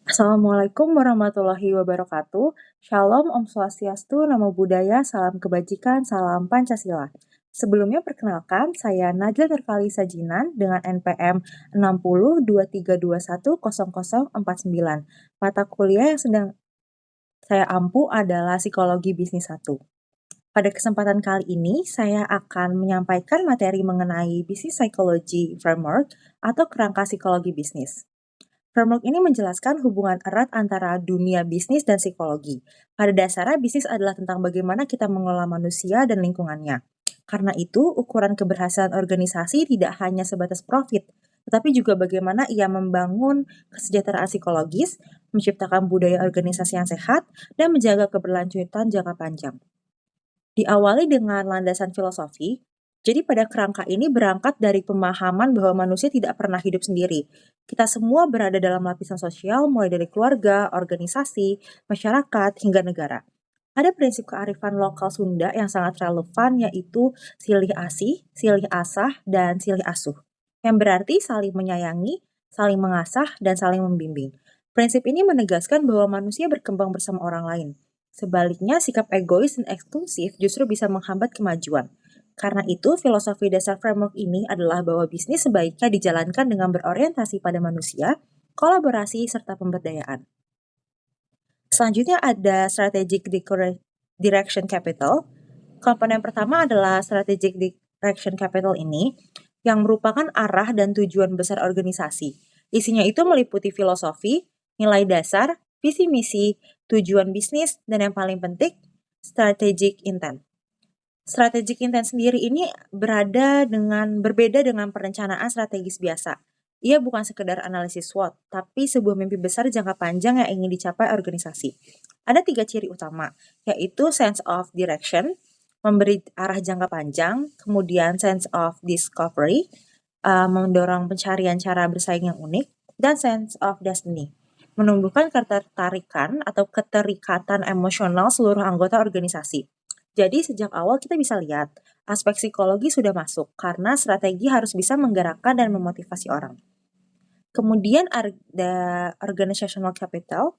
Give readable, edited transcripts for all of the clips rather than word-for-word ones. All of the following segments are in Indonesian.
Assalamualaikum warahmatullahi wabarakatuh. Shalom, Om Swastiastu, Namo Buddhaya, Salam Kebajikan, Salam Pancasila. Sebelumnya perkenalkan, saya Najla Nurfali Sajinan dengan NPM 6023210049. Mata kuliah yang sedang saya ampu adalah Psikologi Bisnis 1. Pada kesempatan kali ini, saya akan menyampaikan materi mengenai Business Psychology Framework atau kerangka psikologi bisnis. Framework ini menjelaskan hubungan erat antara dunia bisnis dan psikologi. Pada dasarnya, bisnis adalah tentang bagaimana kita mengelola manusia dan lingkungannya. Karena itu, ukuran keberhasilan organisasi tidak hanya sebatas profit, tetapi juga bagaimana ia membangun kesejahteraan psikologis, menciptakan budaya organisasi yang sehat, dan menjaga keberlanjutan jangka panjang. Diawali dengan landasan filosofi, jadi pada kerangka ini berangkat dari pemahaman bahwa manusia tidak pernah hidup sendiri. Kita semua berada dalam lapisan sosial mulai dari keluarga, organisasi, masyarakat, hingga negara. Ada prinsip kearifan lokal Sunda yang sangat relevan yaitu silih asih, silih asah, dan silih asuh. Yang berarti saling menyayangi, saling mengasah, dan saling membimbing. Prinsip ini menegaskan bahwa manusia berkembang bersama orang lain. Sebaliknya, sikap egois dan eksklusif justru bisa menghambat kemajuan. Karena itu, filosofi dasar framework ini adalah bahwa bisnis sebaiknya dijalankan dengan berorientasi pada manusia, kolaborasi, serta pemberdayaan. Selanjutnya ada Strategic Direction Capital. Komponen pertama adalah Strategic Direction Capital ini, yang merupakan arah dan tujuan besar organisasi. Isinya itu meliputi filosofi, nilai dasar, visi misi, tujuan bisnis, dan yang paling penting, strategic intent. Strategic intent sendiri ini berbeda dengan perencanaan strategis biasa. Ia bukan sekedar analisis SWOT, tapi sebuah mimpi besar jangka panjang yang ingin dicapai organisasi. Ada 3 ciri utama, yaitu sense of direction, memberi arah jangka panjang, kemudian sense of discovery, mendorong pencarian cara bersaing yang unik, dan sense of destiny, menumbuhkan ketertarikan atau keterikatan emosional seluruh anggota organisasi. Jadi sejak awal kita bisa lihat, aspek psikologi sudah masuk karena strategi harus bisa menggerakkan dan memotivasi orang. Kemudian ada organizational capital.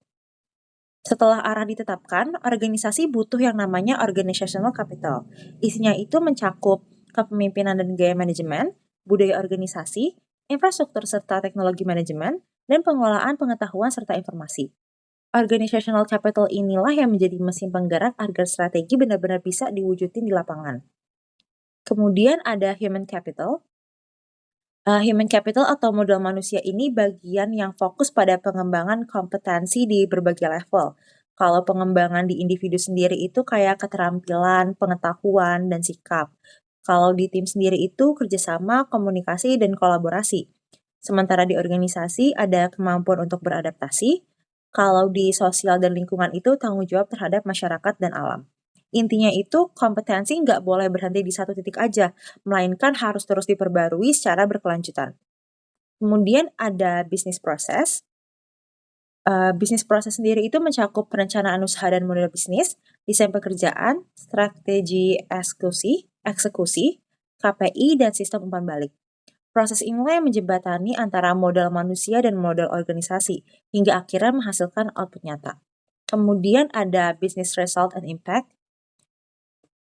Setelah arah ditetapkan, organisasi butuh yang namanya organizational capital. Isinya itu mencakup kepemimpinan dan gaya manajemen, budaya organisasi, infrastruktur serta teknologi manajemen, dan pengelolaan pengetahuan serta informasi. Organizational capital inilah yang menjadi mesin penggerak agar strategi benar-benar bisa diwujudin di lapangan. Kemudian ada human capital. Human capital atau modal manusia ini bagian yang fokus pada pengembangan kompetensi di berbagai level. Kalau pengembangan di individu sendiri itu kayak keterampilan, pengetahuan, dan sikap. Kalau di tim sendiri itu kerjasama, komunikasi, dan kolaborasi. Sementara di organisasi ada kemampuan untuk beradaptasi. Kalau di sosial dan lingkungan itu tanggung jawab terhadap masyarakat dan alam. Intinya itu kompetensi nggak boleh berhenti di satu titik aja, melainkan harus terus diperbarui secara berkelanjutan. Kemudian ada bisnis proses. Bisnis proses sendiri itu mencakup perencanaan usaha dan model bisnis, desain pekerjaan, strategi eksekusi, KPI, dan sistem umpan balik. Proses inilah yang menjembatani antara modal manusia dan modal organisasi, hingga akhirnya menghasilkan output nyata. Kemudian ada business result and impact.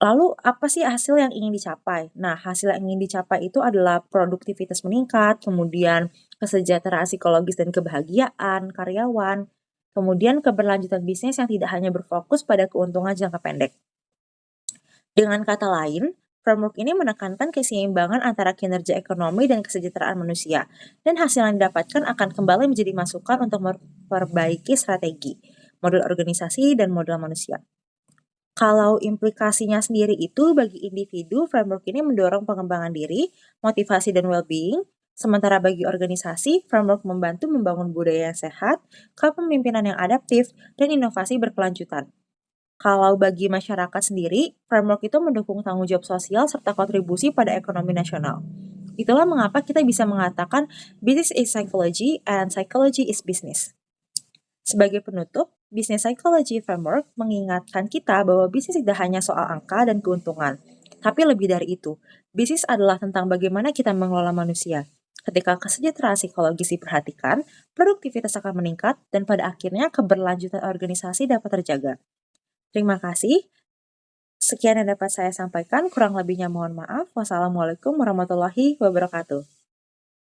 Lalu apa sih hasil yang ingin dicapai? Nah, hasil yang ingin dicapai itu adalah produktivitas meningkat, kemudian kesejahteraan psikologis dan kebahagiaan karyawan, kemudian keberlanjutan bisnis yang tidak hanya berfokus pada keuntungan jangka pendek. Dengan kata lain, framework ini menekankan keseimbangan antara kinerja ekonomi dan kesejahteraan manusia, dan hasil yang didapatkan akan kembali menjadi masukan untuk memperbaiki strategi, model organisasi, dan model manusia. Kalau implikasinya sendiri itu bagi individu, framework ini mendorong pengembangan diri, motivasi, dan well-being. Sementara bagi organisasi, framework membantu membangun budaya yang sehat, kepemimpinan yang adaptif, dan inovasi berkelanjutan. Kalau bagi masyarakat sendiri, framework itu mendukung tanggung jawab sosial serta kontribusi pada ekonomi nasional. Itulah mengapa kita bisa mengatakan business is psychology and psychology is business. Sebagai penutup, Business Psychology Framework mengingatkan kita bahwa bisnis tidak hanya soal angka dan keuntungan, tapi lebih dari itu. Bisnis adalah tentang bagaimana kita mengelola manusia. Ketika kesejahteraan psikologis diperhatikan, produktivitas akan meningkat dan pada akhirnya keberlanjutan organisasi dapat terjaga. Terima kasih. Sekian yang dapat saya sampaikan, kurang lebihnya mohon maaf. Wassalamualaikum warahmatullahi wabarakatuh.